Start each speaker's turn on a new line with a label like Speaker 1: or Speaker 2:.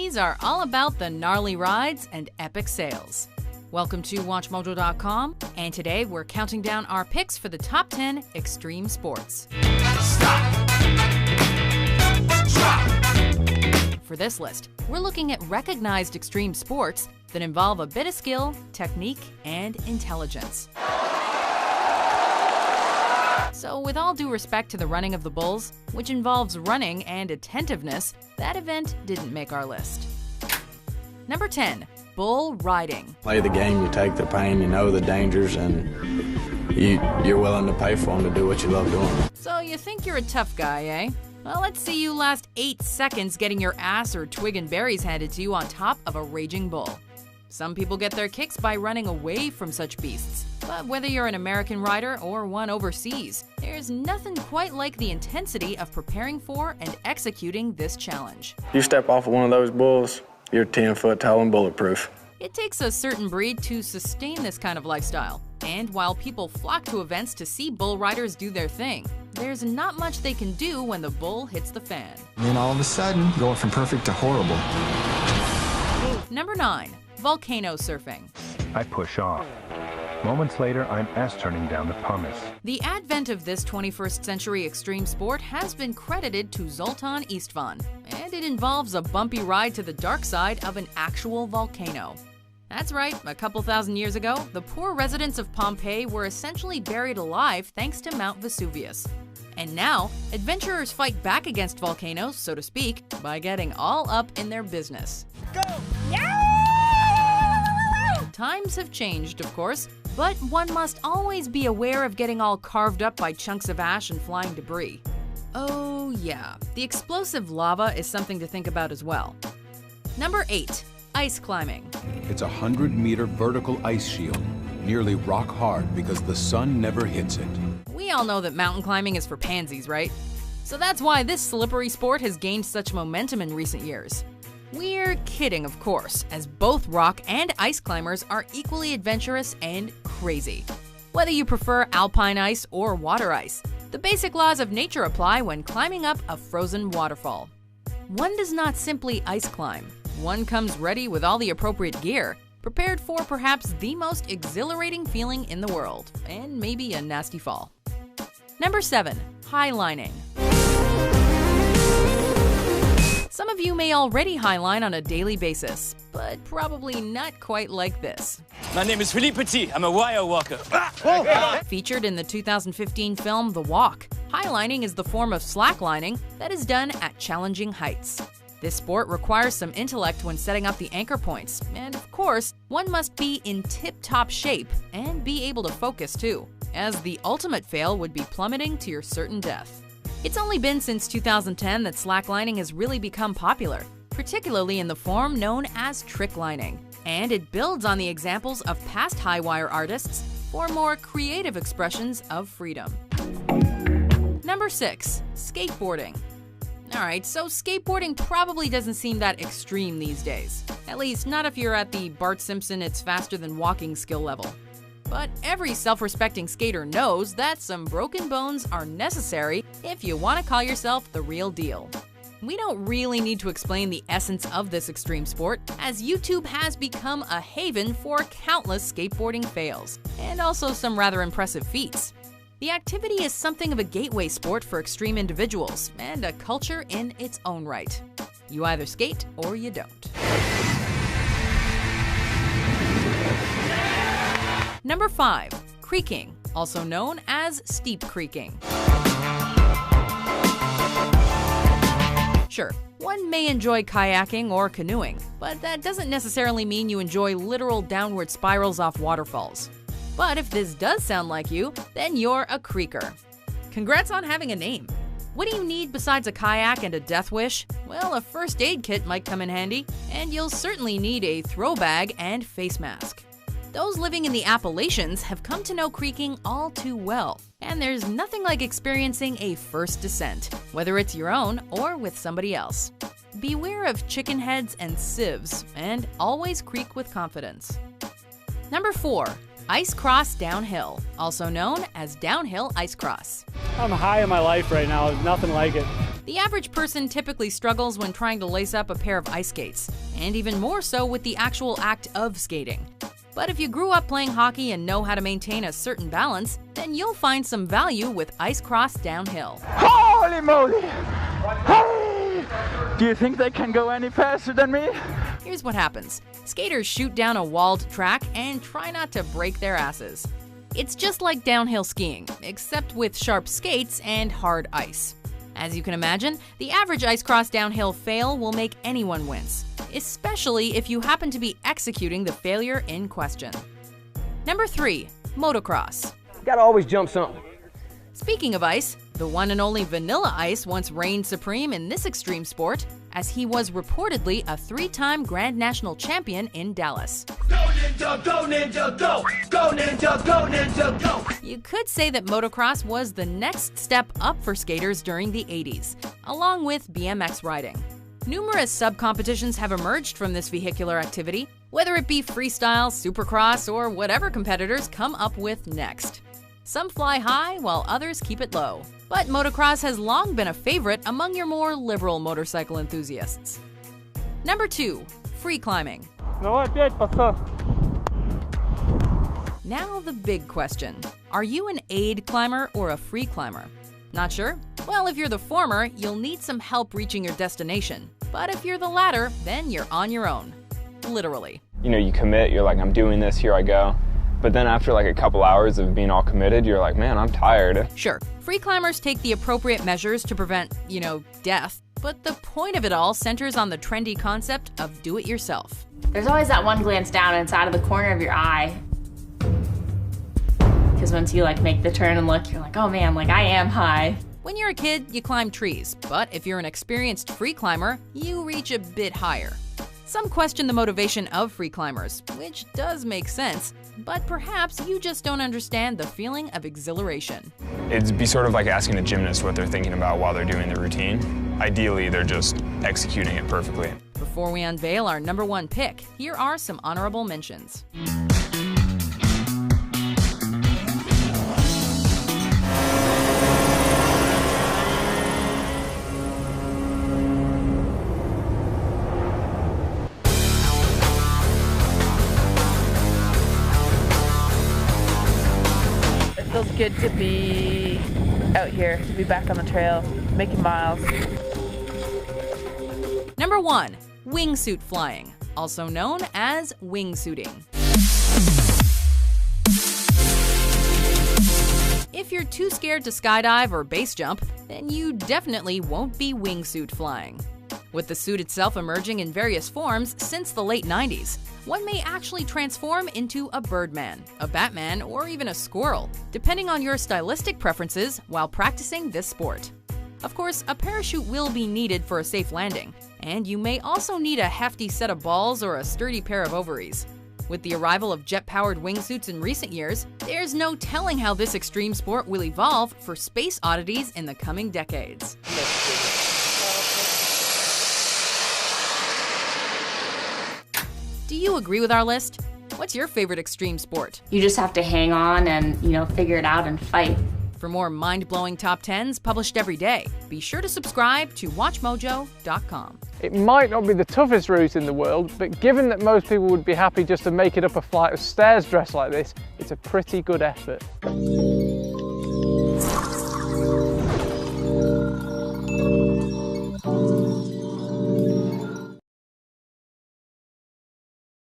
Speaker 1: These are all about the gnarly rides and epic sales. Welcome to WatchMojo.com, and today we're counting down our picks for the top 10 extreme sports.
Speaker 2: Stop. Drop.
Speaker 1: For this list, we're looking at recognized extreme sports that involve a bit of skill, technique, and intelligence. So with all due respect to the running of the bulls, which involves running and attentiveness, that event didn't make our list. Number 10. Bull riding.
Speaker 3: Play the game, you take the pain, you know the dangers, and you're willing to pay for them to do what you love doing.
Speaker 1: So you think you're a tough guy, eh? Well, let's see you last 8 seconds getting your ass or twig and berries handed to you on top of a raging bull. Some people get their kicks by running away from such beasts. But whether you're an American rider or one overseas, there's nothing quite like the intensity of preparing for and executing this challenge.
Speaker 3: You step off of one of those bulls, you're 10 foot tall and bulletproof.
Speaker 1: It takes a certain breed to sustain this kind of lifestyle. And while people flock to events to see bull riders do their thing, there's not much they can do when the bull hits the fan.
Speaker 4: And then all of a sudden, going from perfect to horrible.
Speaker 1: Number 9. Volcano surfing.
Speaker 5: I push off. Moments later, I'm ass-turning down the pumice.
Speaker 1: The advent of this 21st century extreme sport has been credited to Zoltan Istvan, and it involves a bumpy ride to the dark side of an actual volcano. That's right, a couple thousand years ago, the poor residents of Pompeii were essentially buried alive thanks to Mount Vesuvius. And now, adventurers fight back against volcanoes, so to speak, by getting all up in their business.
Speaker 2: Go! Yeah!
Speaker 1: Times have changed, of course, but one must always be aware of getting all carved up by chunks of ash and flying debris. Oh yeah, the explosive lava is something to think about as well. Number 8. Ice climbing.
Speaker 6: It's a 100-meter vertical ice shield, nearly rock hard because the sun never hits it.
Speaker 1: We all know that mountain climbing is for pansies, right? So that's why this slippery sport has gained such momentum in recent years. We're kidding, of course, as both rock and ice climbers are equally adventurous and crazy. Whether you prefer alpine ice or water ice, the basic laws of nature apply when climbing up a frozen waterfall. One does not simply ice climb. One comes ready with all the appropriate gear, prepared for perhaps the most exhilarating feeling in the world, and maybe a nasty fall. Number 7. Highlining. Some of you may already highline on a daily basis, but probably not quite like this.
Speaker 7: My name is Philippe Petit. I'm a wire walker.
Speaker 1: Featured in the 2015 film The Walk, highlining is the form of slacklining that is done at challenging heights. This sport requires some intellect when setting up the anchor points, and of course, one must be in tip-top shape and be able to focus too, as the ultimate fail would be plummeting to your certain death. It's only been since 2010 that slacklining has really become popular, particularly in the form known as tricklining, and it builds on the examples of past high-wire artists for more creative expressions of freedom. Number 6. Skateboarding. Alright, so skateboarding probably doesn't seem that extreme these days. At least not if you're at the Bart Simpson it's faster than walking skill level. But every self-respecting skater knows that some broken bones are necessary if you want to call yourself the real deal. We don't really need to explain the essence of this extreme sport, as YouTube has become a haven for countless skateboarding fails, and also some rather impressive feats. The activity is something of a gateway sport for extreme individuals, and a culture in its own right. You either skate or you don't. Number 5. Creeking, also known as steep creeking. Sure, one may enjoy kayaking or canoeing, but that doesn't necessarily mean you enjoy literal downward spirals off waterfalls. But if this does sound like you, then you're a creeker. Congrats on having a name. What do you need besides a kayak and a death wish? Well, a first aid kit might come in handy, and you'll certainly need a throw bag and face mask. Those living in the Appalachians have come to know creeking all too well, and there's nothing like experiencing a first descent, whether it's your own or with somebody else. Beware of chicken heads and sieves, and always creak with confidence. Number 4. Ice cross downhill, also known as downhill ice cross.
Speaker 8: I'm high in my life right now, nothing like it.
Speaker 1: The average person typically struggles when trying to lace up a pair of ice skates, and even more so with the actual act of skating. But if you grew up playing hockey and know how to maintain a certain balance, then you'll find some value with ice cross downhill.
Speaker 8: Holy moly! Hey! Do you think they can go any faster than me?
Speaker 1: Here's what happens. Skaters shoot down a walled track and try not to break their asses. It's just like downhill skiing, except with sharp skates and hard ice. As you can imagine, the average ice cross downhill fail will make anyone wince, especially if you happen to be executing the failure in question. Number 3, motocross.
Speaker 9: Gotta always jump something.
Speaker 1: Speaking of ice, the one and only Vanilla Ice once reigned supreme in this extreme sport, as he was reportedly a 3-time Grand National Champion in Dallas.
Speaker 2: Go Ninja, go Ninja, go! Go Ninja, go Ninja, go!
Speaker 1: You could say that motocross was the next step up for skaters during the 80s, along with BMX riding. Numerous sub-competitions have emerged from this vehicular activity, whether it be freestyle, supercross, or whatever competitors come up with next. Some fly high while others keep it low. But motocross has long been a favorite among your more liberal motorcycle enthusiasts. Number 2, free climbing. Now the big question. Are you an aid climber or a free climber? Not sure? Well, if you're the former, you'll need some help reaching your destination. But if you're the latter, then you're on your own. Literally.
Speaker 10: You know, you commit, you're like, I'm doing this, here I go. But then after like a couple hours of being all committed, you're like, man, I'm tired.
Speaker 1: Sure, free climbers take the appropriate measures to prevent, death. But the point of it all centers on the trendy concept of do-it-yourself.
Speaker 11: There's always that one glance down and it's out of the corner of your eye. Because once you make the turn and look, you're like, oh man, I am high.
Speaker 1: When you're a kid, you climb trees. But if you're an experienced free climber, you reach a bit higher. Some question the motivation of free climbers, which does make sense, but perhaps you just don't understand the feeling of exhilaration.
Speaker 12: It'd be sort of like asking a gymnast what they're thinking about while they're doing the routine. Ideally, they're just executing it perfectly.
Speaker 1: Before we unveil our number 1 pick, here are some honorable mentions.
Speaker 13: It feels good to be out here, to be back on the trail, making miles.
Speaker 1: Number 1, wingsuit flying, also known as wingsuiting. If you're too scared to skydive or base jump, then you definitely won't be wingsuit flying. With the suit itself emerging in various forms since the late 90s, one may actually transform into a Birdman, a Batman, or even a squirrel, depending on your stylistic preferences while practicing this sport. Of course, a parachute will be needed for a safe landing, and you may also need a hefty set of balls or a sturdy pair of ovaries. With the arrival of jet-powered wingsuits in recent years, there's no telling how this extreme sport will evolve for space oddities in the coming decades. Do you agree with our list? What's your favorite extreme sport?
Speaker 11: You just have to hang on and, figure it out and fight.
Speaker 1: For more mind-blowing top 10s published every day, be sure to subscribe to WatchMojo.com.
Speaker 14: It might not be the toughest route in the world, but given that most people would be happy just to make it up a flight of stairs dressed like this, it's a pretty good effort.